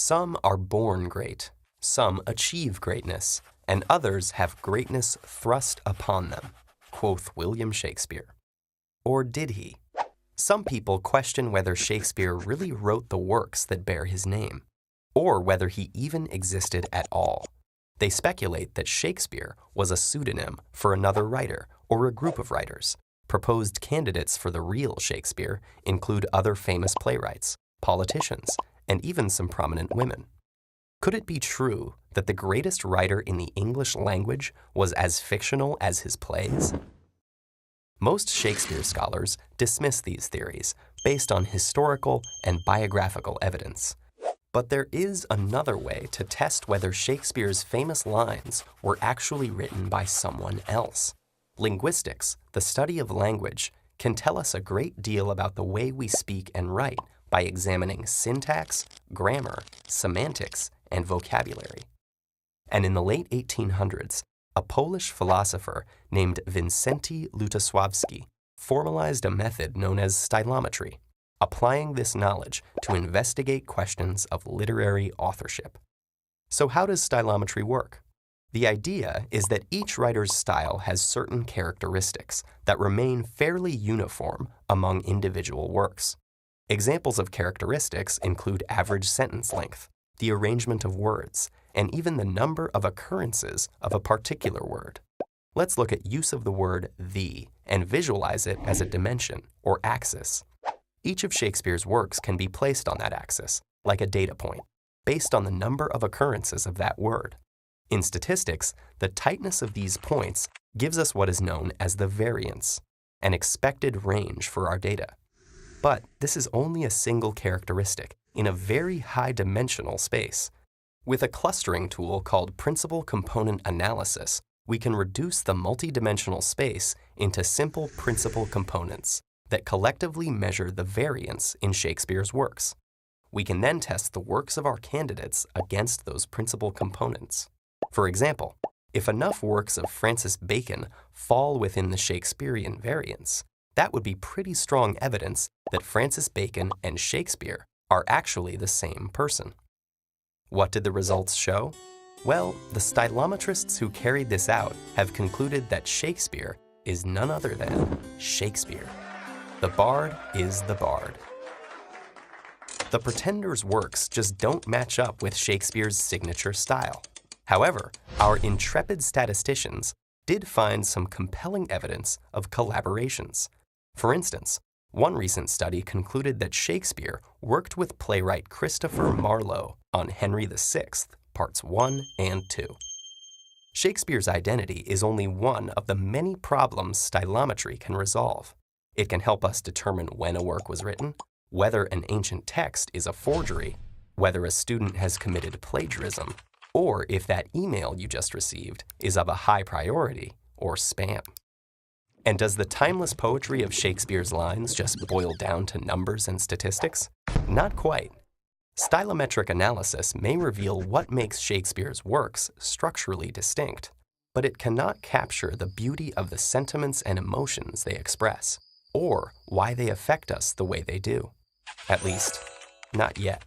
Some are born great, some achieve greatness, and others have greatness thrust upon them, quoth William Shakespeare. Or did he? Some people question whether Shakespeare really wrote the works that bear his name, or whether he even existed at all. They speculate that Shakespeare was a pseudonym for another writer or a group of writers. Proposed candidates for the real Shakespeare include other famous playwrights, politicians, and even some prominent women. Could it be true that the greatest writer in the English language was as fictional as his plays? Most Shakespeare scholars dismiss these theories based on historical and biographical evidence. But there is another way to test whether Shakespeare's famous lines were actually written by someone else. Linguistics, the study of language, can tell us a great deal about the way we speak and write by examining syntax, grammar, semantics, and vocabulary. And in the late 1800s, a Polish philosopher named Wincenty Lutosławski formalized a method known as stylometry, applying this knowledge to investigate questions of literary authorship. So how does stylometry work? The idea is that each writer's style has certain characteristics that remain fairly uniform among individual works. Examples of characteristics include average sentence length, the arrangement of words, and even the number of occurrences of a particular word. Let's look at use of the word "the" and visualize it as a dimension or axis. Each of Shakespeare's works can be placed on that axis, like a data point, based on the number of occurrences of that word. In statistics, the tightness of these points gives us what is known as the variance, an expected range for our data. But this is only a single characteristic in a very high-dimensional space. With a clustering tool called principal component analysis, we can reduce the multidimensional space into simple principal components that collectively measure the variance in Shakespeare's works. We can then test the works of our candidates against those principal components. For example, if enough works of Francis Bacon fall within the Shakespearean variance, that would be pretty strong evidence that Francis Bacon and Shakespeare are actually the same person. What did the results show? Well, the stylometrists who carried this out have concluded that Shakespeare is none other than Shakespeare. The bard is the bard. The pretender's works just don't match up with Shakespeare's signature style. However, our intrepid statisticians did find some compelling evidence of collaborations. For instance, one recent study concluded that Shakespeare worked with playwright Christopher Marlowe on Henry VI, Parts 1 and 2. Shakespeare's identity is only one of the many problems stylometry can resolve. It can help us determine when a work was written, whether an ancient text is a forgery, whether a student has committed plagiarism, or if that email you just received is of a high priority or spam. And does the timeless poetry of Shakespeare's lines just boil down to numbers and statistics? Not quite. Stylometric analysis may reveal what makes Shakespeare's works structurally distinct, but it cannot capture the beauty of the sentiments and emotions they express, or why they affect us the way they do. At least, not yet.